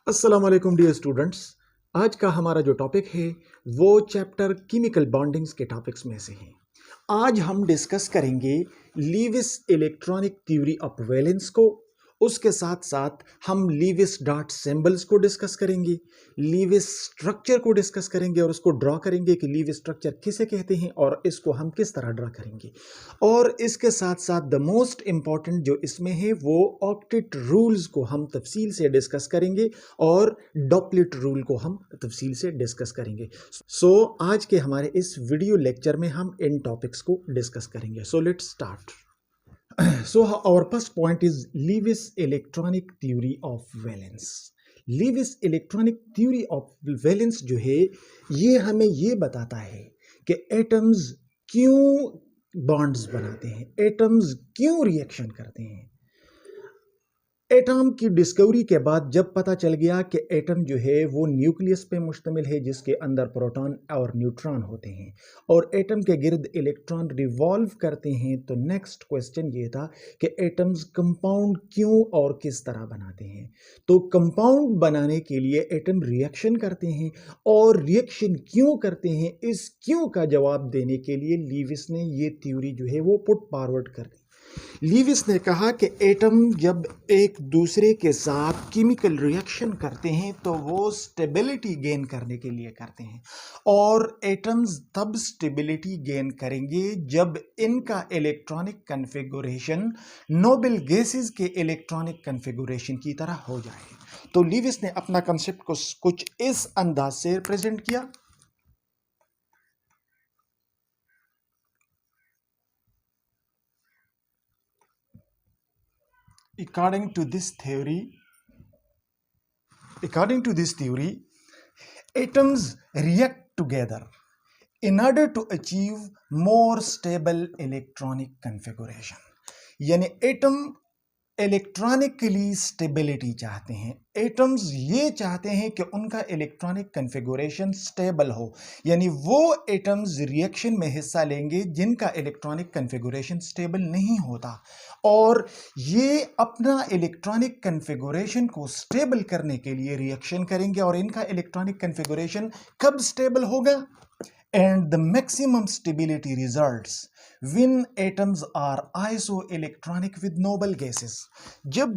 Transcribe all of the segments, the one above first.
अस्सलाम वालेकुम dear students. आज का हमारा जो टॉपिक है वो चैप्टर केमिकल बॉन्डिंग्स के टॉपिक्स में से है। आज हम डिस्कस करेंगे Lewis electronic theory of valence को। उसके साथ साथ हम लीविस डॉट सिंबल्स को डिस्कस करेंगे, लीविस स्ट्रक्चर को डिस्कस करेंगे और उसको ड्रॉ करेंगे कि लीविस स्ट्रक्चर किसे कहते हैं और इसको हम किस तरह ड्रॉ करेंगे। और इसके साथ साथ द मोस्ट इंपॉर्टेंट जो इसमें है वो ऑक्टेट रूल्स को हम तफसील से डिस्कस करेंगे और डॉपलेट रूल को हम तफसील से डिस्कस करेंगे। सो आज के हमारे इस वीडियो लेक्चर में हम इन टॉपिक्स को डिस्कस करेंगे। So let's start. So our first point is Lewis electronic theory of valence. Lewis electronic theory of valence जो है ये हमें ये बताता है कि एटम्स क्यों बॉन्ड्स बनाते हैं, एटम्स क्यों रिएक्शन करते हैं। एटम की डिस्कवरी के बाद जब पता चल गया कि एटम जो है वो न्यूक्लियस पे मुश्तमिल है जिसके अंदर प्रोटॉन और न्यूट्रॉन होते हैं और एटम के गिर्द इलेक्ट्रॉन रिवॉल्व करते हैं, तो नेक्स्ट क्वेश्चन ये था कि एटम्स कंपाउंड क्यों और किस तरह बनाते हैं। तो कंपाउंड बनाने के लिए एटम रिएक्शन करते हैं और रिएक्शन क्यों करते हैं, इस क्यों का जवाब देने के लिए लीविस ने ये थ्योरी जो है वो पुट फॉरवर्ड कर दी। लीविस ने कहा कि एटम जब एक दूसरे के साथ केमिकल रिएक्शन करते हैं तो वो स्टेबिलिटी गेन करने के लिए करते हैं और एटम्स तब स्टेबिलिटी गेन करेंगे जब इनका इलेक्ट्रॉनिक कन्फिगुरेशन नोबल गैसेस के इलेक्ट्रॉनिक कन्फिगुरेशन की तरह हो जाए। तो लीविस ने अपना कंसेप्ट को कुछ इस अंदाज से प्रेजेंट किया। According to this theory, atoms react together in order to achieve more stable electronic configuration. यानी एटम इलेक्ट्रॉनिकली स्टेबिलिटी चाहते हैं। एटम्स ये चाहते हैं कि उनका इलेक्ट्रॉनिक कन्फिगुरेशन स्टेबल हो, यानी वो एटम्स रिएक्शन में हिस्सा लेंगे जिनका इलेक्ट्रॉनिक कन्फिगुरेशन स्टेबल नहीं होता और ये अपना इलेक्ट्रॉनिक कन्फिगुरेशन को स्टेबल करने के लिए रिएक्शन करेंगे और इनका इलेक्ट्रॉनिक कन्फिगुरेशन कब स्टेबल होगा? And the maximum stability results when atoms are isoelectronic with noble gases. जब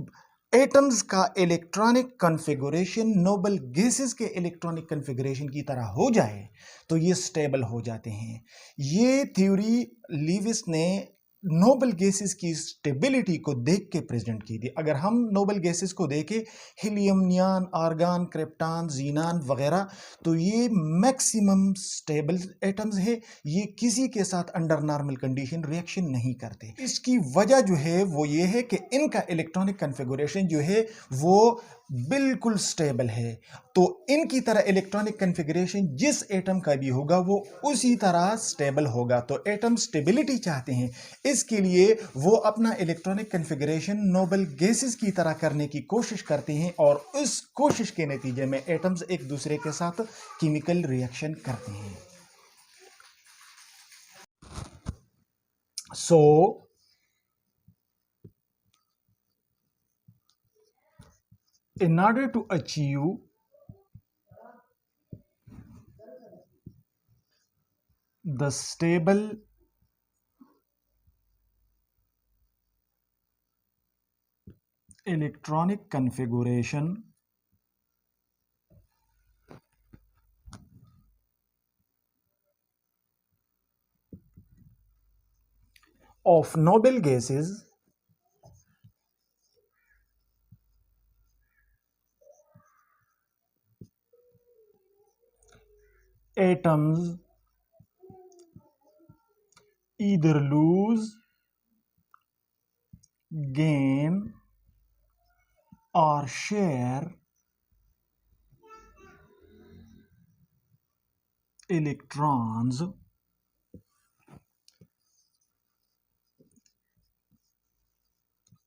एटम्स का इलेक्ट्रॉनिक कन्फिगुरेशन नोबल गैसेस के इलेक्ट्रॉनिक कन्फिगुरेशन की तरह हो जाए तो ये स्टेबल हो जाते हैं। ये थ्योरी लीविस ने नोबल गैसेस की स्टेबिलिटी को देख के प्रेजेंट की थी। अगर हम नोबल गैसेस को देखें, helium, neon, argon, krypton, xenon वगैरह, तो ये मैक्सिमम स्टेबल एटम्स है। ये किसी के साथ अंडर नॉर्मल कंडीशन रिएक्शन नहीं करते। इसकी वजह जो है वो ये है कि इनका इलेक्ट्रॉनिक कन्फिगुरेशन जो है वो बिल्कुल स्टेबल है। तो इनकी तरह इलेक्ट्रॉनिक कन्फिगरेशन जिस एटम का भी होगा वो उसी तरह स्टेबल होगा। तो एटम स्टेबिलिटी चाहते हैं, इसके लिए वो अपना इलेक्ट्रॉनिक कन्फिगरेशन नोबल गैसेस की तरह करने की कोशिश करते हैं और उस कोशिश के नतीजे में एटम्स एक दूसरे के साथ केमिकल रिएक्शन करते हैं। सो in order to achieve the stable electronic configuration of noble gases, atoms either lose, gain or share electrons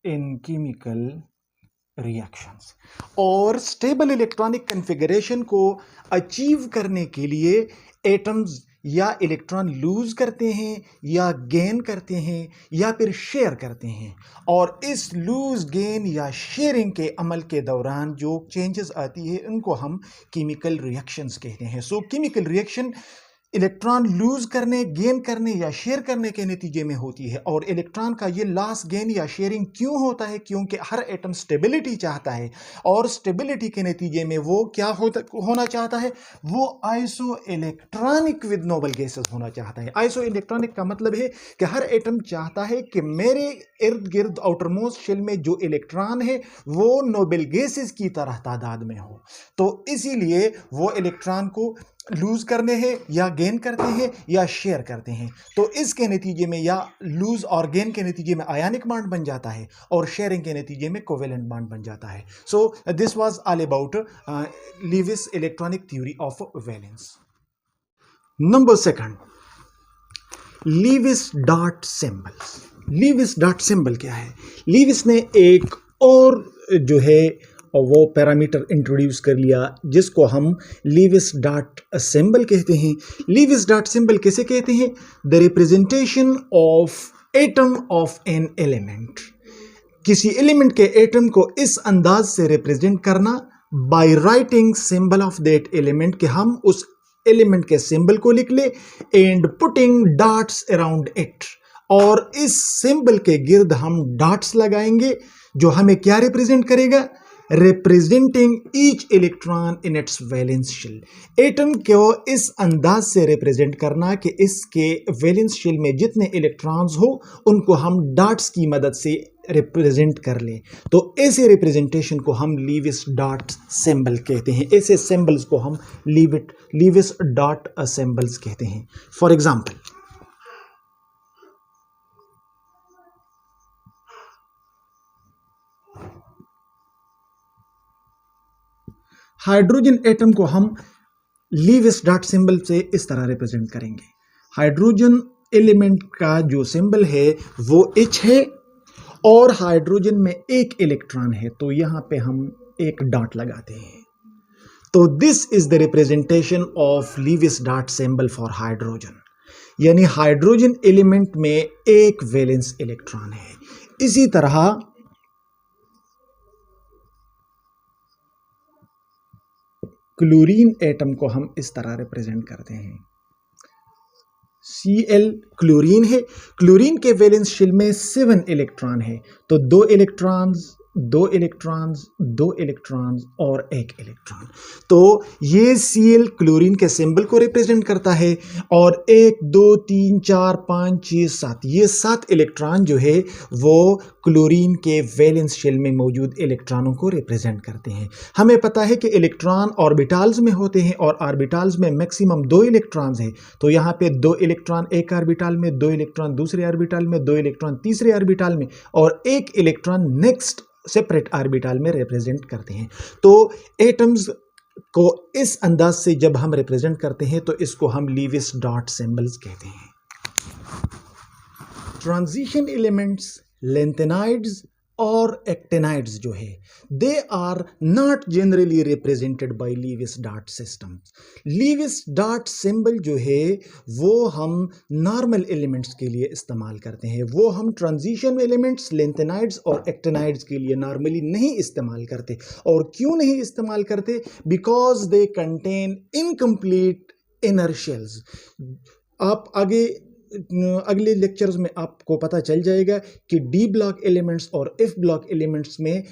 in chemical reactions. और स्टेबल इलेक्ट्रॉनिक कन्फिगरेशन को अचीव करने के लिए एटम्स या इलेक्ट्रॉन लूज करते हैं या गेन करते हैं या फिर शेयर करते हैं, और इस लूज गेन या शेयरिंग के अमल के दौरान जो चेंजेस आती है उनको हम केमिकल रिएक्शंस कहते हैं। सो केमिकल रिएक्शन इलेक्ट्रॉन लूज करने, गेन करने या शेयर करने के नतीजे में होती है। और इलेक्ट्रॉन का ये लॉस, गेन या शेयरिंग क्यों होता है? क्योंकि हर एटम स्टेबिलिटी चाहता है, और स्टेबिलिटी के नतीजे में वो क्या होना चाहता है? वो iso electronic with noble gases होना चाहता है। आइसो इलेक्ट्रॉनिक का मतलब है कि हर एटम चाहता है कि मेरे इर्द गिर्द आउटरमोस्ट शेल में जो इलेक्ट्रॉन है वो नोबल गैसेस की तरह तादाद में हो। तो इसीलिए वो इलेक्ट्रॉन को लूज करने हैं या गेन करते हैं या शेयर करते हैं। तो इसके नतीजे में या लूज और गेन के नतीजे में आयनिक बॉन्ड बन जाता है, और शेयरिंग के नतीजे में कोवेलेंट बॉन्ड बन जाता है। So this was all about Lewis electronic theory of valence. Number second, Lewis dot symbol. Lewis dot symbol क्या है? लीविस ने एक और जो है वो पैरामीटर इंट्रोड्यूस कर लिया जिसको हम लीविस डॉट सिंबल कहते हैं। लीविस डॉट सिंबल किसे कहते हैं? The representation of atom of an element. किसी एलिमेंट के एटम को इस अंदाज से रिप्रेजेंट करना by writing symbol of that element, कि हम उस एलिमेंट के सिंबल को लिख ले and putting dots around it, और इस सिंबल के गिर्द हम डॉट्स लगाएंगे जो हमें क्या रिप्रेजेंट करेगा? Representing each electron in its valence shell. Atom को इस अंदाज से रिप्रेजेंट करना कि इसके वैलेंस शेल में जितने इलेक्ट्रॉन्स हो उनको हम डॉट्स की मदद से रिप्रेजेंट कर लें। तो ऐसे रिप्रेजेंटेशन को हम लीविस डॉट सिंबल कहते हैं। ऐसे सिंबल्स को हम लीविस डॉट सिंबल्स कहते हैं। फॉर एग्जाम्पल, हाइड्रोजन एटम को हम लीविस डॉट सिंबल से इस तरह रिप्रेजेंट करेंगे। हाइड्रोजन एलिमेंट का जो सिंबल है वो H है, और हाइड्रोजन में एक इलेक्ट्रॉन है, तो यहां पे हम एक डॉट लगाते हैं। तो this is the representation of Lewis dot symbol for hydrogen, यानी हाइड्रोजन एलिमेंट में एक वैलेंस इलेक्ट्रॉन है। इसी तरह क्लोरीन एटम को हम इस तरह रिप्रेजेंट करते हैं। Cl क्लोरीन है, क्लोरीन के वैलेंस शेल में 7 इलेक्ट्रॉन है, तो 2 इलेक्ट्रॉन्स, 2 इलेक्ट्रॉन्स, 2 इलेक्ट्रॉन्स और 1 इलेक्ट्रॉन। तो ये Cl क्लोरीन के सिंबल को रिप्रेजेंट करता है, और 1 2 3 4 5 6 7 ये 7 इलेक्ट्रॉन जो है वो क्लोरीन के वैलेंस शेल में मौजूद इलेक्ट्रॉनों को रिप्रेजेंट करते हैं। हमें पता है कि इलेक्ट्रॉन ऑर्बिटल्स में होते हैं, और ऑर्बिटल्स में मैक्सिमम 2 इलेक्ट्रॉन्स हैं। तो यहाँ पे 2 इलेक्ट्रॉन एक ऑर्बिटल में, 2 इलेक्ट्रॉन दूसरे ऑर्बिटल में, 2 इलेक्ट्रॉन तीसरे ऑर्बिटल में, और 1 इलेक्ट्रॉन नेक्स्ट सेपरेट ऑर्बिटल में रिप्रेजेंट करते हैं। तो एटम्स को इस अंदाज से जब हम रिप्रेजेंट करते हैं तो इसको हम लीविस डॉट सिंबल्स कहते हैं। ट्रांजिशन एलिमेंट्स, लैंथेनाइड्स और एक्टिनाइड्स जो है, they are not generally represented by Lewis dot system. Lewis dot symbol जो है वो हम नॉर्मल एलिमेंट्स के लिए इस्तेमाल करते हैं, वो हम ट्रांजिशन एलिमेंट्स, लैंथेनाइड्स और एक्टिनाइड्स के लिए नॉर्मली नहीं इस्तेमाल करते। और क्यों नहीं इस्तेमाल करते? Because they contain incomplete inner shells. आप अगले लेक्चर्स में आपको पता चल जाएगा कि डी ब्लॉक एलिमेंट्स और एफ ब्लॉक एलिमेंट्स में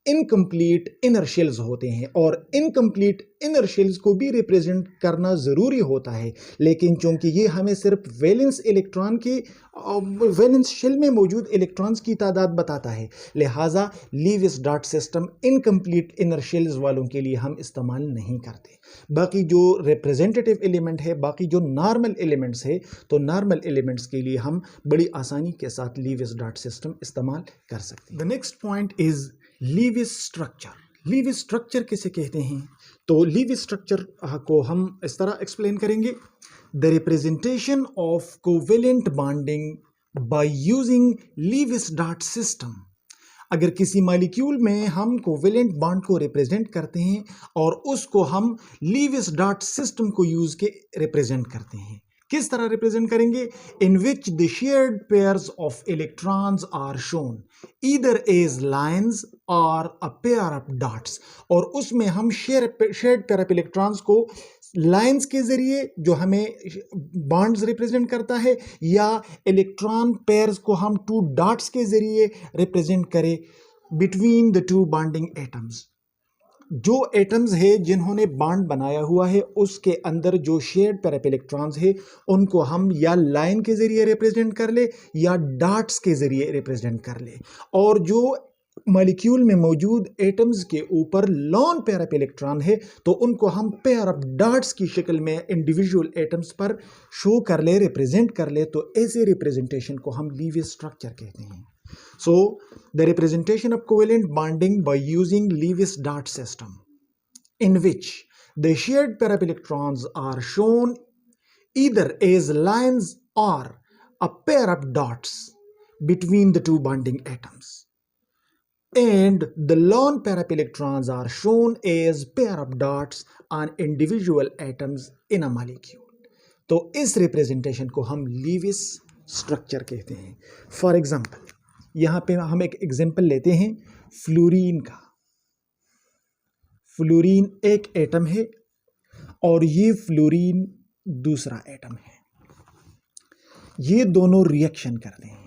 इनकम्प्लीट इनर शेल्स होते हैं, और इनकम्प्लीट इनर शेल्स को भी रिप्रेजेंट करना ज़रूरी होता है। लेकिन चूंकि ये हमें सिर्फ वैलेंस इलेक्ट्रॉन की वैलेंस शेल में मौजूद इलेक्ट्रॉन्स की तादाद बताता है, लिहाजा Lewis dot system incomplete inner shells वालों के लिए हम इस्तेमाल नहीं करते। बाकी जो रिप्रेजेंटेटिव एलिमेंट है, बाकी जो नॉर्मल एलिमेंट्स है, तो नॉर्मल एलिमेंट्स के लिए हम बड़ी आसानी के साथ लीविस डॉट सिस्टम इस्तेमाल कर सकते हैं। The next point is Lewis structure. Lewis structure किसे कहते हैं? तो लीविस स्ट्रक्चर को हम इस तरह एक्सप्लेन करेंगे। The representation of covalent bonding by using Lewis dot system. अगर किसी मॉलिक्यूल में हम कोवेलेंट बॉन्ड को रिप्रेजेंट करते हैं और उसको हम लीविस डॉट सिस्टम को यूज के रिप्रेजेंट करते हैं, किस तरह रिप्रेजेंट करेंगे? In which the shared pairs of electrons are shown either as lines or a pair of dots, और उसमें हम शेयर्ड पेयर ऑफ इलेक्ट्रॉन्स को लाइंस के जरिए जो हमें बॉन्ड्स रिप्रेजेंट करता है, या इलेक्ट्रॉन पेयर्स को हम टू डॉट्स के जरिए रिप्रेजेंट करें between the two bonding atoms. जो एटम्स है जिन्होंने बॉन्ड बनाया हुआ है उसके अंदर जो शेयर्ड पेयर ऑफ इलेक्ट्रॉन्स है उनको हम या लाइन के जरिए रिप्रेजेंट कर ले या डॉट्स के जरिए रिप्रेजेंट कर ले, और जो मॉलिक्यूल में मौजूद एटम्स के ऊपर लॉन पेयर ऑफ इलेक्ट्रॉन है तो उनको हम पेयर ऑफ डॉट्स की शक्ल में इंडिविजुअल एटम्स पर शो कर ले, रिप्रेजेंट कर ले, तो ऐसे रिप्रेजेंटेशन को हम लीविस स्ट्रक्चर कहते हैं। So, the representation of covalent bonding by using Lewis dot system, in which the shared pair of electrons are shown either as lines or a pair of dots between the two bonding atoms, and the lone pair of electrons are shown as pair of dots on individual atoms in a molecule. तो इस representation को हम Lewis structure कहते हैं। For example, यहाँ पे हम एक एग्जाम्पल लेते हैं फ्लोरीन का। फ्लोरीन एक एटम है और ये फ्लोरीन दूसरा एटम है, ये दोनों रिएक्शन करते हैं।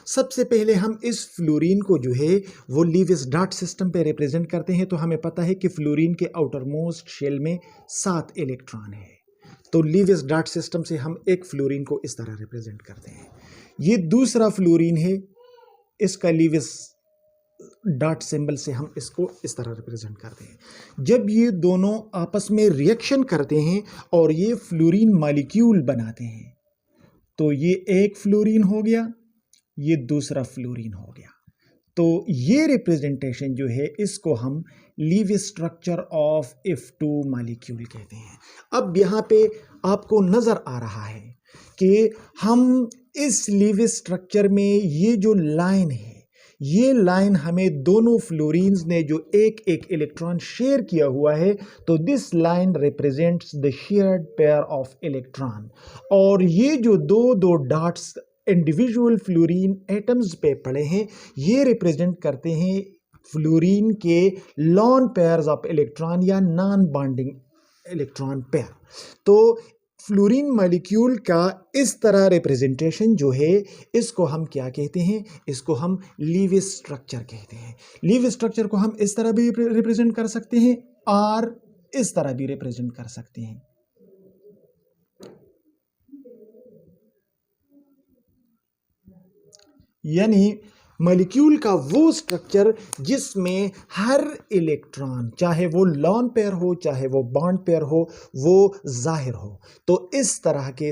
सबसे पहले हम इस फ्लोरीन को जो है वो लीविस डॉट सिस्टम पे रिप्रेजेंट करते हैं। तो हमें पता है कि फ्लोरीन के आउटर मोस्ट शेल में 7 इलेक्ट्रॉन है, तो लीविस डॉट सिस्टम से हम एक फ्लोरीन को इस तरह रिप्रेजेंट करते हैं। ये दूसरा फ्लोरीन है, इसका लीविस डॉट सिंबल से हम इसको इस तरह रिप्रेजेंट करते हैं। जब ये दोनों आपस में रिएक्शन करते हैं और ये फ्लोरीन मॉलिक्यूल बनाते हैं तो ये एक फ्लोरीन हो गया, ये दूसरा फ्लोरीन हो गया। तो ये रिप्रेजेंटेशन जो है इसको हम Lewis structure of F2 molecule कहते हैं। अब यहाँ पे आपको नजर आ रहा है कि हम इस लीविस स्ट्रक्चर में ये जो लाइन है, ये लाइन हमें दोनों फ्लोरीन्स ने जो एक एक इलेक्ट्रॉन शेयर किया हुआ है, तो this line represents the shared pair of electron, और ये जो दो डॉट्स इंडिविजुअल फ्लोरीन एटम्स पे पड़े हैं ये रिप्रेजेंट करते हैं फ्लोरीन के लॉन पेयर्स ऑफ इलेक्ट्रॉन या नॉन बॉन्डिंग इलेक्ट्रॉन पेयर। तो फ्लोरीन मॉलिक्यूल का इस तरह रिप्रेजेंटेशन जो है इसको हम क्या कहते हैं? इसको हम लीविस स्ट्रक्चर कहते हैं। लीविस स्ट्रक्चर को हम इस तरह भी रिप्रेजेंट कर सकते हैं और इस तरह भी रिप्रेजेंट कर सकते हैं। यानी मॉलिक्यूल का वो स्ट्रक्चर जिसमें हर इलेक्ट्रॉन, चाहे वो लॉन पेयर हो चाहे वो बॉन्ड पेयर हो, वो जाहिर हो। तो इस तरह के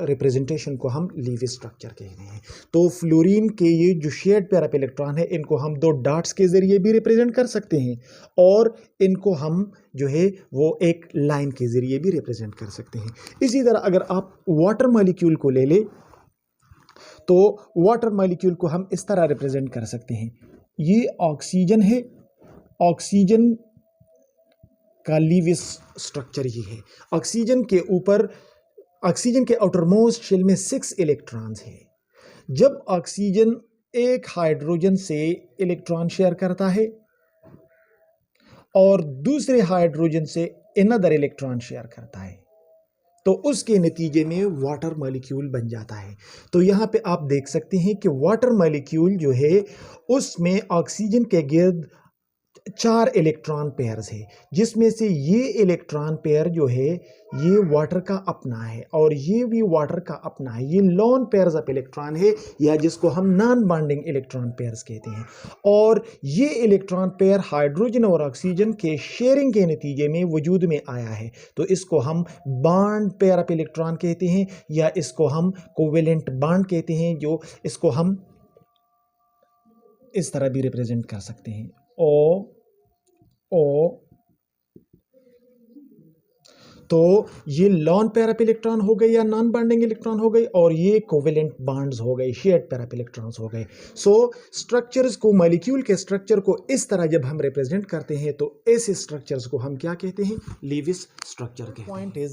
रिप्रेजेंटेशन को हम लीविस स्ट्रक्चर कहते हैं। तो फ्लोरीन के ये जो शेयर्ड पेयर ऑफ इलेक्ट्रॉन है इनको हम 2 डॉट्स के जरिए भी रिप्रेजेंट कर सकते हैं और इनको हम जो है वो एक लाइन के जरिए भी रिप्रेजेंट कर सकते हैं। इसी तरह अगर आप वाटर मॉलिक्यूल को ले ले तो वाटर मॉलिक्यूल को हम इस तरह रिप्रेजेंट कर सकते हैं। ये ऑक्सीजन है, ऑक्सीजन का लीविस स्ट्रक्चर ये है। ऑक्सीजन के ऊपर, ऑक्सीजन के आउटरमोस्ट शेल में 6 इलेक्ट्रॉन्स हैं। जब ऑक्सीजन एक हाइड्रोजन से इलेक्ट्रॉन शेयर करता है और दूसरे हाइड्रोजन से अनदर इलेक्ट्रॉन शेयर करता है तो उसके नतीजे में वाटर मॉलिक्यूल बन जाता है। तो यहाँ पे आप देख सकते हैं कि वाटर मॉलिक्यूल जो है उसमें ऑक्सीजन के गिर्द 4 इलेक्ट्रॉन पेयर्स है, जिसमें से ये इलेक्ट्रॉन पेयर जो है ये वाटर का अपना है और ये भी वाटर का अपना है। ये लॉन पेयर्स ऑफ इलेक्ट्रॉन है या जिसको हम नॉन बॉन्डिंग इलेक्ट्रॉन पेयर्स कहते हैं। और ये इलेक्ट्रॉन पेयर हाइड्रोजन और ऑक्सीजन के शेयरिंग के नतीजे में वजूद में आया है, तो इसको हम बॉन्ड पेयर ऑफ इलेक्ट्रॉन कहते हैं या इसको हम कोवेलेंट बॉन्ड कहते हैं, जो इसको हम इस तरह भी रिप्रेजेंट कर सकते हैं। ओ तो ये लॉन पेयर ऑफ इलेक्ट्रॉन हो गए या नॉन बॉन्डिंग इलेक्ट्रॉन हो गए और ये कोवेलेंट बॉन्ड्स हो गए, शेयर्ड पेयर ऑफ इलेक्ट्रॉन्स हो गए। सो स्ट्रक्चर्स को, मॉलिक्यूल के स्ट्रक्चर को इस तरह जब हम रिप्रेजेंट करते हैं तो ऐसे स्ट्रक्चर्स को हम क्या कहते हैं? लीविस स्ट्रक्चर कहते हैं।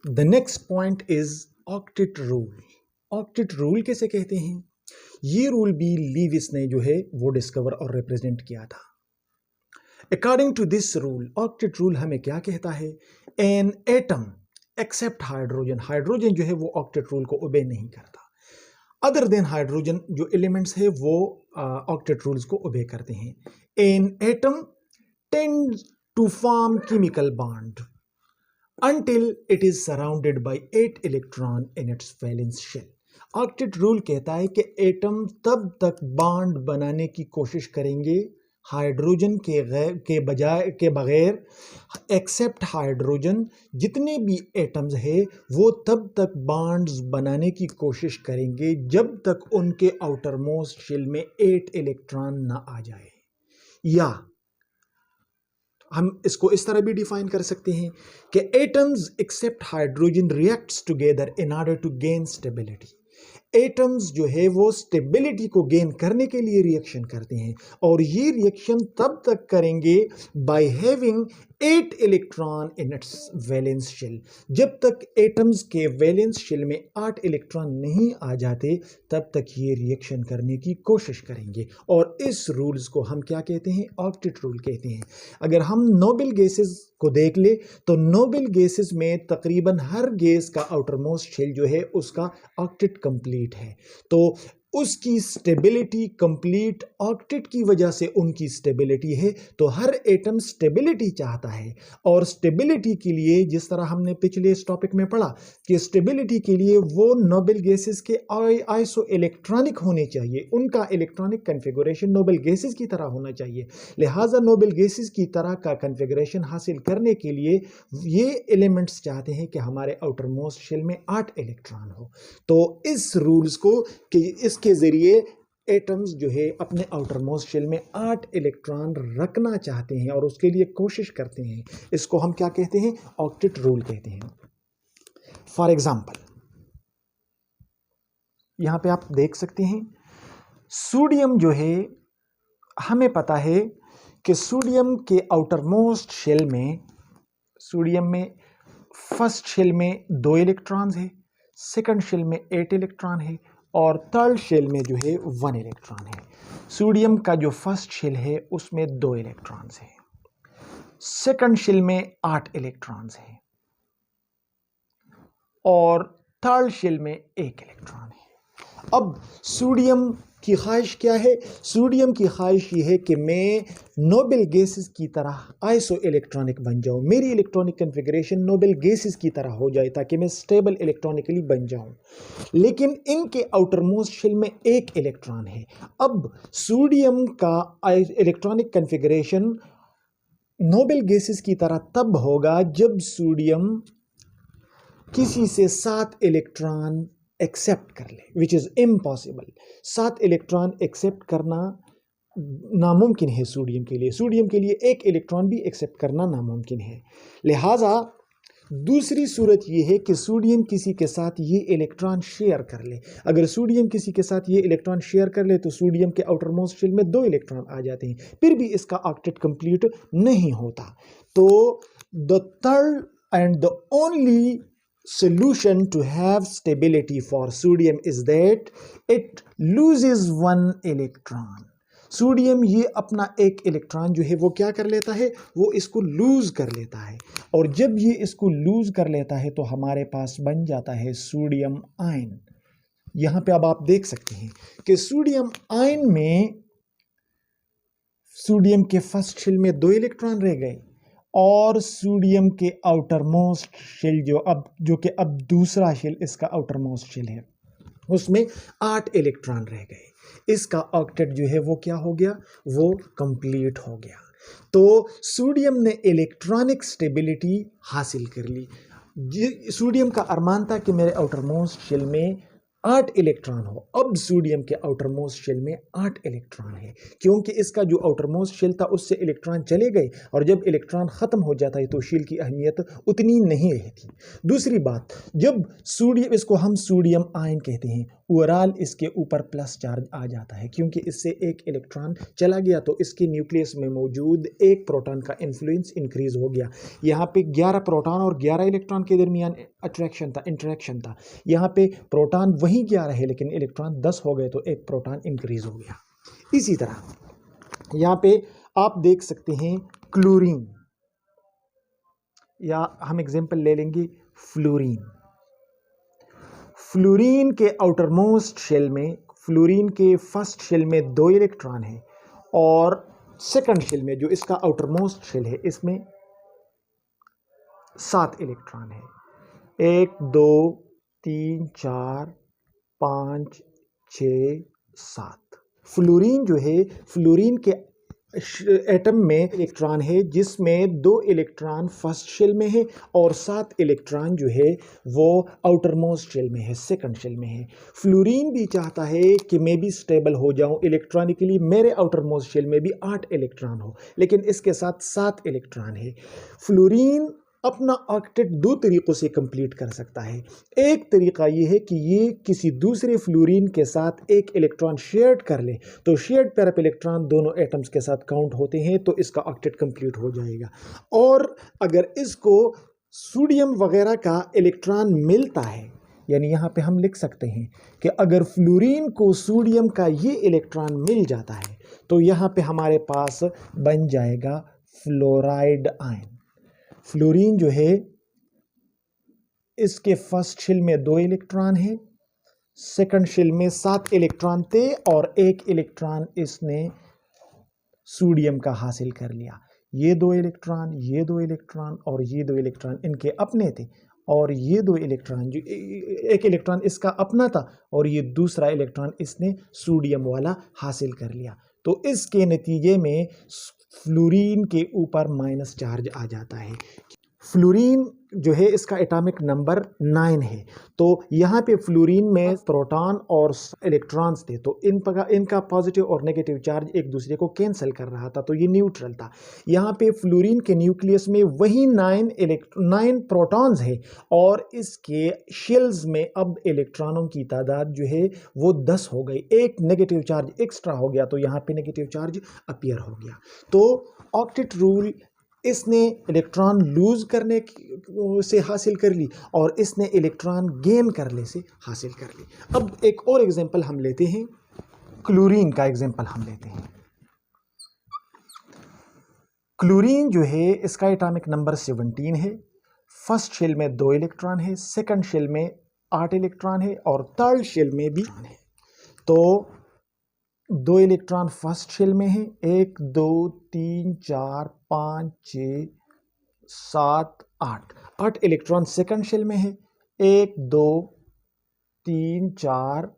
The next point is octet rule. Octet rule कैसे कहते हैं? ये रूल भी लीविस ने जो है वो डिस्कवर और रिप्रेजेंट किया था। According to this rule, octet rule हमें क्या कहता है? An atom except hydrogen, hydrogen जो है वो ऑक्टेट रूल को ओबे नहीं करता। अदर देन हाइड्रोजन जो एलिमेंट्स है वो ऑक्टेट रूल्स को ओबे करते हैं। An atom tends to form chemical bond until it is surrounded by 8 electron in its valence shell. Octet rule कहता है कि एटम तब तक बॉन्ड बनाने की कोशिश करेंगे हाइड्रोजन के बगैर, एक्सेप्ट हाइड्रोजन, जितने भी एटम्स है वो तब तक बॉन्ड्स बनाने की कोशिश करेंगे जब तक उनके आउटर मोस्ट शेल में 8 इलेक्ट्रॉन ना आ जाए। या हम इसको इस तरह भी डिफाइन कर सकते हैं कि atoms except hydrogen reacts together in order to gain stability. Atoms जो है वो स्टेबिलिटी को गेन करने के लिए रिएक्शन करते हैं, और ये रिएक्शन तब तक करेंगे by having 8 electron in its valence shell. जब तक एटम्स के वैलेंस शेल में 8 इलेक्ट्रॉन नहीं आ जाते तब तक ये रिएक्शन करने की कोशिश करेंगे, और इस रूल्स को हम क्या कहते हैं? ऑक्टेट रूल कहते हैं। अगर हम नोबल गैसेस को देख ले तो नोबल गैसेस में तकरीबन हर गैस का आउटर मोस्ट शेल जो है उसका ऑक्टेट कंप्लीट है, तो उसकी स्टेबिलिटी कंप्लीट ऑक्टेट की वजह से उनकी स्टेबिलिटी है। तो हर एटम स्टेबिलिटी चाहता है, और स्टेबिलिटी के लिए जिस तरह हमने पिछले इस टॉपिक में पढ़ा कि स्टेबिलिटी के लिए वो नोबल गैसेस के आइसो इलेक्ट्रॉनिक होने चाहिए, उनका इलेक्ट्रॉनिक कन्फिगरेशन नोबल गैसेस की तरह होना चाहिए। लिहाजा नोबल गैसेस की तरह का कन्फिगरेशन हासिल करने के लिए ये एलिमेंट्स चाहते हैं कि हमारे आउटर मोस्ट शेल में 8 इलेक्ट्रॉन हो। तो इस रूल्स को कि इसके जरिए एटम्स जो है अपने आउटर मोस्ट शेल में 8 इलेक्ट्रॉन रखना चाहते हैं और उसके लिए कोशिश करते हैं। इसको हम क्या कहते हैं? ऑक्टेट रूल कहते हैं। फॉर एग्जाम्पल यहां पे आप देख सकते हैं सोडियम जो है, हमें पता है कि सोडियम के आउटर मोस्ट शेल में, सोडियम में फर्स्ट शेल में 2 इलेक्ट्रॉन्स है, सेकंड शेल में 8 इलेक्ट्रॉन है, और थर्ड शेल में जो है 1 इलेक्ट्रॉन है। सोडियम का जो फर्स्ट शेल है उसमें 2 इलेक्ट्रॉन्स है, सेकंड शेल में 8 इलेक्ट्रॉन्स है, और थर्ड शेल में 1 इलेक्ट्रॉन है। अब सोडियम की ख्वाहिश क्या है? सोडियम की ख्वाहिश ये है कि मैं नोबल गैसेस की तरह आइसो इलेक्ट्रॉनिक बन जाऊं, मेरी इलेक्ट्रॉनिक कन्फिगरेशन नोबल गैसेस की तरह हो जाए ताकि मैं स्टेबल इलेक्ट्रॉनिकली बन जाऊं। लेकिन इनके आउटर मोस्ट शेल में 1 इलेक्ट्रॉन है। अब सोडियम का इलेक्ट्रॉनिक कन्फिगरेशन नोबल गैसेस की तरह तब होगा जब सोडियम किसी से 7 इलेक्ट्रॉन एक्सेप्ट कर ले, which is impossible. 7 electron accept करना नामुमकिन है सोडियम के लिए। सोडियम के लिए 1 इलेक्ट्रॉन भी एक्सेप्ट करना नामुमकिन है। लिहाजा दूसरी सूरत यह है कि सोडियम किसी के साथ ये इलेक्ट्रॉन शेयर कर ले। अगर सोडियम किसी के साथ ये इलेक्ट्रॉन शेयर कर ले तो सोडियम के आउटर मोस्ट शेल में 2 इलेक्ट्रॉन आ जाते हैं, फिर भी इसका ऑक्टेट कंप्लीट नहीं होता। तो the third and the only solution to have stability for sodium is that it loses 1 electron. Sodium ये अपना 1 इलेक्ट्रॉन जो है वो क्या कर लेता है? वो इसको लूज कर लेता है, और जब ये इसको लूज कर लेता है तो हमारे पास बन जाता है सोडियम आयन। यहां पे अब आप देख सकते हैं कि सोडियम आयन में सोडियम के फर्स्ट शेल में 2 इलेक्ट्रॉन रह गए, और सोडियम के आउटर मोस्ट शेल जो कि अब दूसरा शेल इसका आउटर मोस्ट शेल है उसमें 8 इलेक्ट्रॉन रह गए। इसका ऑक्टेट जो है वो क्या हो गया? वो कंप्लीट हो गया। तो सोडियम ने इलेक्ट्रॉनिक स्टेबिलिटी हासिल कर ली। सोडियम का अरमान था कि मेरे आउटर मोस्ट शेल में 8 इलेक्ट्रॉन हो। अब सोडियम के आउटर मोस्ट शेल में 8 इलेक्ट्रॉन है, क्योंकि इसका जो आउटर मोस्ट शेल था उससे इलेक्ट्रॉन चले गए, और जब इलेक्ट्रॉन ख़त्म हो जाता है तो शेल की अहमियत उतनी नहीं रहती। दूसरी बात, जब सोडियम, इसको हम सोडियम आयन कहते हैं, ओवरऑल इसके ऊपर प्लस चार्ज आ जाता है, क्योंकि इससे 1 इलेक्ट्रॉन चला गया तो इसके न्यूक्लियस में मौजूद 1 प्रोटॉन का इन्फ्लुएंस इंक्रीज हो गया। यहाँ पे 11 प्रोटॉन और 11 इलेक्ट्रॉन के दरमियान अट्रैक्शन था, इंटरेक्शन था। यहाँ पे प्रोटॉन वहीं 11 है लेकिन इलेक्ट्रॉन 10 हो गए तो एक प्रोटॉन इंक्रीज हो गया। इसी तरह यहाँ पे आप देख सकते हैं क्लोरीन, या हम एग्जांपल ले लेंगे फ्लोरीन। फ्लोरीन के आउटर मोस्ट शेल में, फ्लोरीन के फर्स्ट शेल में 2 इलेक्ट्रॉन है और सेकंड शेल में जो इसका आउटर मोस्ट शेल है इसमें 7 इलेक्ट्रॉन है। 1 2 3 4 5 6 7। फ्लोरीन जो है, फ्लोरीन के एटम में इलेक्ट्रॉन है जिसमें 2 इलेक्ट्रॉन फर्स्ट शेल में है और 7 इलेक्ट्रॉन जो है वो आउटर मोस्ट शेल में है, सेकंड शेल में है। फ्लोरीन भी चाहता है कि मैं भी स्टेबल हो जाऊं इलेक्ट्रॉनिकली, मेरे आउटर मोस्ट शेल में भी 8 इलेक्ट्रॉन हो, लेकिन इसके साथ 7 इलेक्ट्रॉन है। फ्लोरीन अपना ऑक्टेट 2 तरीक़ों से कंप्लीट कर सकता है। एक तरीक़ा ये है कि ये किसी दूसरे फ्लोरीन के साथ एक इलेक्ट्रॉन शेयर कर ले, तो शेयर्ड पेयर ऑफ इलेक्ट्रॉन दोनों एटम्स के साथ काउंट होते हैं तो इसका ऑक्टेट कंप्लीट हो जाएगा। और अगर इसको सोडियम वगैरह का इलेक्ट्रॉन मिलता है, यानी यहाँ पे हम लिख सकते हैं कि अगर फ्लोरीन को सोडियम का ये इलेक्ट्रॉन मिल जाता है तो यहाँ पे हमारे पास बन जाएगा फ्लोराइड आयन। फ्लोरीन जो है इसके फर्स्ट शेल में 2 इलेक्ट्रॉन है, सेकंड शेल में 7 इलेक्ट्रॉन थे और 1 इलेक्ट्रॉन इसने सोडियम का हासिल कर लिया। ये 2 इलेक्ट्रॉन, ये 2 इलेक्ट्रॉन और ये 2 इलेक्ट्रॉन इनके अपने थे और ये 2 इलेक्ट्रॉन जो एक इलेक्ट्रॉन इसका अपना था और ये दूसरा इलेक्ट्रॉन इसने सोडियम वाला हासिल कर लिया। तो इसके नतीजे में फ्लोरीन के ऊपर माइनस चार्ज आ जाता है। फ्लोरीन जो है इसका एटॉमिक नंबर 9 है, तो यहाँ पे फ्लोरीन में प्रोटॉन और इलेक्ट्रॉन्स थे तो इनका पॉजिटिव और नेगेटिव चार्ज एक दूसरे को कैंसिल कर रहा था, तो ये न्यूट्रल था। यहाँ पे फ्लोरीन के न्यूक्लियस में वही 9 प्रोटॉन्स है और इसके शेल्स में अब इलेक्ट्रॉनों की तादाद जो है वो 10 हो गई, एक नेगेटिव चार्ज एक्स्ट्रा हो गया, तो यहाँ पे नेगेटिव चार्ज अपीयर हो गया। तो ऑक्टेट रूल इसने इलेक्ट्रॉन लूज करने से हासिल कर ली और इसने इलेक्ट्रॉन गेन करने से हासिल कर ली। अब एक और एग्जांपल हम लेते हैं, क्लोरीन का एग्जांपल हम लेते हैं। क्लोरीन जो है इसका एटॉमिक नंबर 17 है, फर्स्ट शेल में 2 इलेक्ट्रॉन है, सेकंड शेल में 8 इलेक्ट्रॉन है और थर्ड शेल में भी है। तो 2 इलेक्ट्रॉन फर्स्ट शेल में है, 1 2 3 4 5 6 7 8 इलेक्ट्रॉन सेकंड शेल में है, 1 2 3 4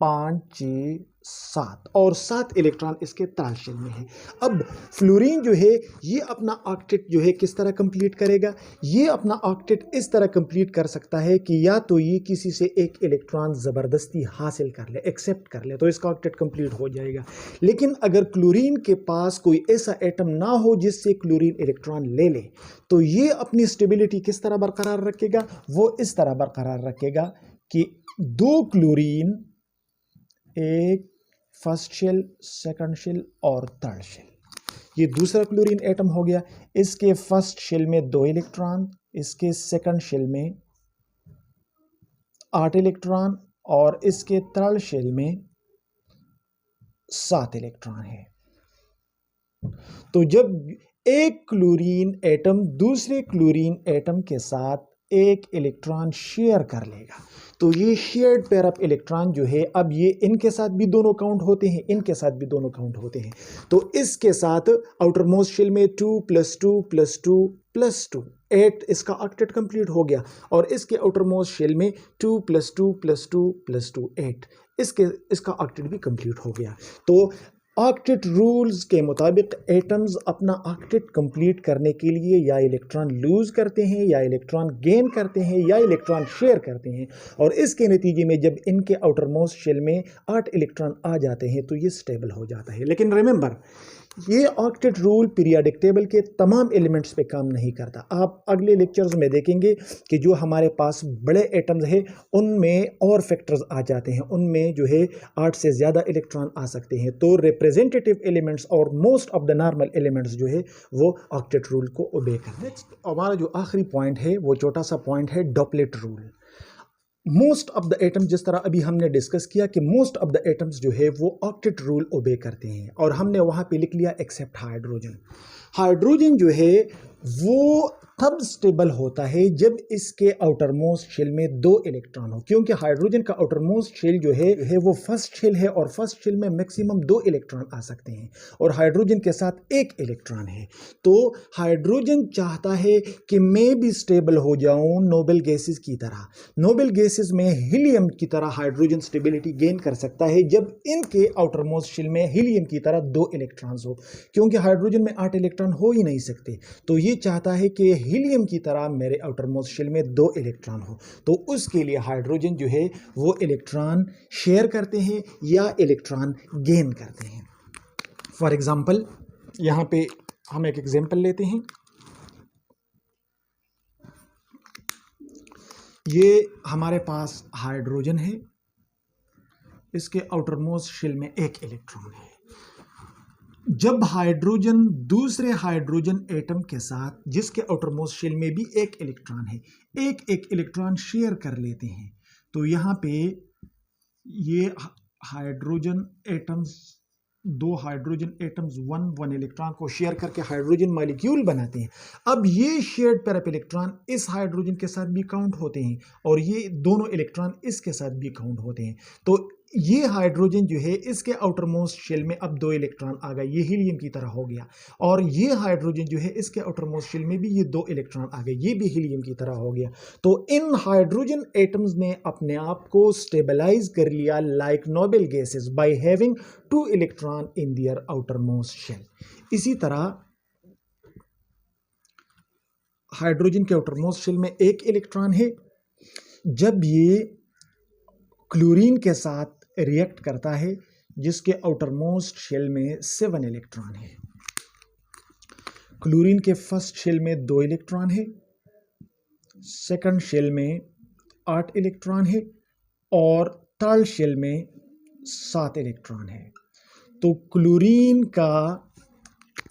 5 6 7 और 7 इलेक्ट्रॉन इसके थर्ड शेल में है। अब फ्लोरीन जो है ये अपना ऑक्टेट जो है किस तरह कंप्लीट करेगा? ये अपना ऑक्टेट इस तरह कंप्लीट कर सकता है कि या तो ये किसी से एक इलेक्ट्रॉन ज़बरदस्ती हासिल कर ले, एक्सेप्ट कर ले, तो इसका ऑक्टेट कंप्लीट हो जाएगा। लेकिन अगर क्लोरीन के पास कोई ऐसा एटम ना हो जिससे क्लोरीन इलेक्ट्रॉन ले ले, तो ये अपनी स्टेबिलिटी किस तरह बरकरार रखेगा? वो इस तरह बरकरार रखेगा कि 2 क्लोरीन, एक फर्स्ट शेल, सेकंड शेल और थर्ड शेल, ये दूसरा क्लोरीन एटम हो गया। इसके फर्स्ट शेल में 2 इलेक्ट्रॉन, इसके सेकंड शेल में 8 इलेक्ट्रॉन और इसके थर्ड शेल में 7 इलेक्ट्रॉन है। तो जब एक क्लोरीन एटम दूसरे क्लोरीन एटम के साथ एक इलेक्ट्रॉन शेयर कर लेगा, तो ये शेयर्ड पेयर ऑफ इलेक्ट्रॉन जो है, अब ये इनके साथ भी दोनों काउंट होते हैं, इनके साथ भी दोनों काउंट होते हैं। तो इसके साथ आउटर मोस्ट शेल में 2 + 2 + 2 + 2 8 इसका ऑक्टेट कंप्लीट हो गया और इसके आउटर मोस्ट शेल में 2 + 2 + 2 + 2 8 इसका ऑक्टेट भी कंप्लीट हो गया। तो ऑक्टेट रूल्स के मुताबिक एटम्स अपना ऑक्टेट कंप्लीट करने के लिए या इलेक्ट्रॉन लूज करते हैं या इलेक्ट्रॉन गेन करते हैं या इलेक्ट्रॉन शेयर करते हैं, और इसके नतीजे में जब इनके आउटर मोस्ट शेल में 8 इलेक्ट्रॉन आ जाते हैं तो ये स्टेबल हो जाता है। लेकिन रिमेंबर, ये ऑक्टेट रूल पीरियोडिक टेबल के तमाम एलिमेंट्स पे काम नहीं करता। आप अगले लेक्चर्स में देखेंगे कि जो हमारे पास बड़े एटम्स हैं उनमें और फैक्टर्स आ जाते हैं, उनमें जो है 8 से ज़्यादा इलेक्ट्रॉन आ सकते हैं। तो रिप्रेजेंटेटिव एलिमेंट्स और most of the normal elements जो है वो ऑक्टेट रूल को ओबे करते हैं। नेक्स्ट हमारा जो आखिरी पॉइंट है वो छोटा सा पॉइंट है duplet rule. Most of the atoms, जिस तरह अभी हमने डिस्कस किया कि मोस्ट ऑफ द एटम्स जो है वो ऑक्टेट रूल ओबे करते हैं, और हमने वहाँ पे लिख लिया एक्सेप्ट हाइड्रोजन। हाइड्रोजन जो है वो तब स्टेबल होता है जब इसके आउटर मोस्ट शेल में 2 इलेक्ट्रॉन हो, क्योंकि हाइड्रोजन का आउटर मोस्ट शेल जो है वो फर्स्ट शेल है, और फर्स्ट शेल में मैक्सिमम 2 इलेक्ट्रॉन आ सकते हैं, और हाइड्रोजन के साथ 1 इलेक्ट्रॉन है। तो हाइड्रोजन चाहता है कि मैं भी स्टेबल हो जाऊं नोबल गैसेस की तरह। नोबल गैसेस में हीलियम की तरह हाइड्रोजन स्टेबिलिटी गेन कर सकता है जब इनके आउटर मोस्ट शेल में हीलियम की तरह 2 इलेक्ट्रॉन्स हो, क्योंकि हाइड्रोजन में 8 इलेक्ट्रॉन हो ही नहीं सकते। तो ये चाहता है कि हीलियम की तरह मेरे आउटर मोस्ट शेल में 2 इलेक्ट्रॉन हो। तो उसके लिए हाइड्रोजन जो है वो इलेक्ट्रॉन शेयर करते हैं या इलेक्ट्रॉन गेन करते हैं। फॉर एग्जांपल यहाँ पे हम एक एग्जांपल लेते हैं। ये हमारे पास हाइड्रोजन है, इसके आउटर मोस्ट शेल में 1 इलेक्ट्रॉन है। जब हाइड्रोजन दूसरे हाइड्रोजन एटम के साथ, जिसके आउटर मोस्ट शेल में भी 1 इलेक्ट्रॉन है, एक इलेक्ट्रॉन शेयर कर लेते हैं, तो यहाँ पे ये hydrogen atoms, 2 hydrogen atoms 1 electron को शेयर करके हाइड्रोजन मॉलिक्यूल बनाते हैं। अब ये शेयर्ड पेयर ऑफ इलेक्ट्रॉन इस हाइड्रोजन के साथ भी काउंट होते हैं, और ये दोनों इलेक्ट्रॉन इसके साथ भी काउंट होते हैं। तो ये हाइड्रोजन जो है इसके आउटर मोस्ट शेल में अब 2 इलेक्ट्रॉन आ गए, ये हीलियम की तरह हो गया, और ये हाइड्रोजन जो है इसके आउटर मोस्ट शेल में भी ये 2 इलेक्ट्रॉन आ गए, ये भी हीलियम की तरह हो गया। तो इन हाइड्रोजन एटम्स ने अपने आप को स्टेबलाइज कर लिया like noble gases by having 2 electron in their outermost shell. इसी तरह हाइड्रोजन के आउटर मोस्ट शेल में 1 इलेक्ट्रॉन है। जब ये क्लोरीन के साथ रिएक्ट करता है, जिसके आउटर मोस्ट शेल में 7 इलेक्ट्रॉन है, क्लोरीन के फर्स्ट शेल में 2 इलेक्ट्रॉन है, सेकंड शेल में 8 इलेक्ट्रॉन है, और थर्ड शेल में 7 इलेक्ट्रॉन है। तो क्लोरीन का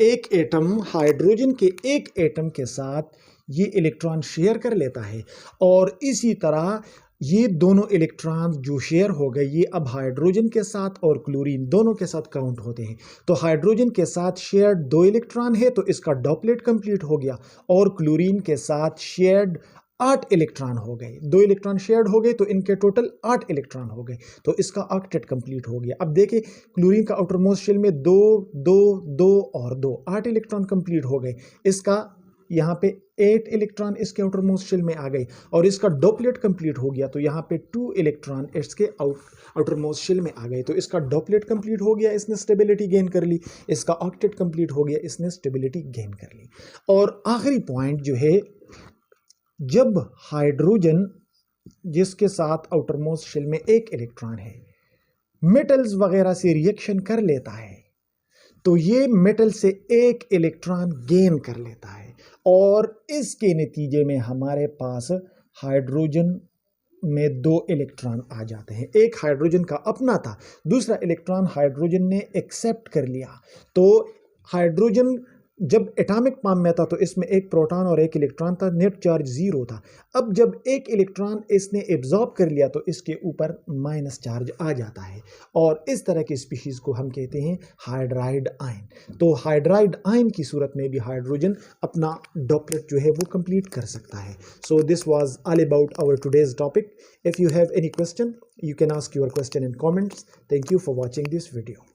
1 एटम हाइड्रोजन के 1 एटम के साथ ये इलेक्ट्रॉन शेयर कर लेता है, और इसी तरह ये दोनों इलेक्ट्रॉन जो शेयर हो गए ये अब हाइड्रोजन के साथ और क्लोरीन दोनों के साथ काउंट होते हैं। तो हाइड्रोजन के साथ शेयर्ड 2 इलेक्ट्रॉन है, तो इसका डॉपलेट कंप्लीट हो गया, और क्लोरीन के साथ शेयर्ड 8 इलेक्ट्रॉन हो गए, 2 इलेक्ट्रॉन शेयर्ड हो गए, तो इनके टोटल 8 इलेक्ट्रॉन हो गए, तो इसका ऑक्टेट कंप्लीट हो गया। अब देखिए क्लोरीन का आउटर मोस्ट शेल में 2 2 2 और 2 8 इलेक्ट्रॉन कंप्लीट हो गए, इसका यहाँ पे 8 इलेक्ट्रॉन इसके आउटर मोस्ट शेल में आ गए, और इसका डॉपलेट कंप्लीट हो गया, तो यहाँ पे 2 इलेक्ट्रॉन इसके आउटर मोस्ट शेल में आ गए, तो इसका डॉपलेट कंप्लीट हो गया, इसने स्टेबिलिटी गेन कर ली, इसका ऑक्टेट कंप्लीट हो गया, इसने स्टेबिलिटी गेन कर ली। और आखिरी पॉइंट जो है, जब हाइड्रोजन जिसके साथ आउटर मोस्ट शेल में 1 इलेक्ट्रॉन है मेटल्स वगैरह से रिएक्शन कर लेता है, तो ये मेटल से 1 इलेक्ट्रॉन गेन कर लेता है, और इसके नतीजे में हमारे पास हाइड्रोजन में 2 इलेक्ट्रॉन आ जाते हैं। एक हाइड्रोजन का अपना था, दूसरा इलेक्ट्रॉन हाइड्रोजन ने एक्सेप्ट कर लिया। तो हाइड्रोजन जब एटॉमिक फॉर्म में था तो इसमें 1 प्रोटॉन और 1 इलेक्ट्रॉन था, नेट चार्ज 0 था। अब जब 1 इलेक्ट्रॉन इसने एब्जॉर्ब कर लिया तो इसके ऊपर माइनस चार्ज आ जाता है, और इस तरह की स्पीशीज़ को हम कहते हैं हाइड्राइड आयन। तो हाइड्राइड आयन की सूरत में भी हाइड्रोजन अपना डॉपलेट जो है वो कंप्लीट कर सकता है। So this was all about our today's topic. If you have any question, you can ask your question in comments. Thank you for watching this video.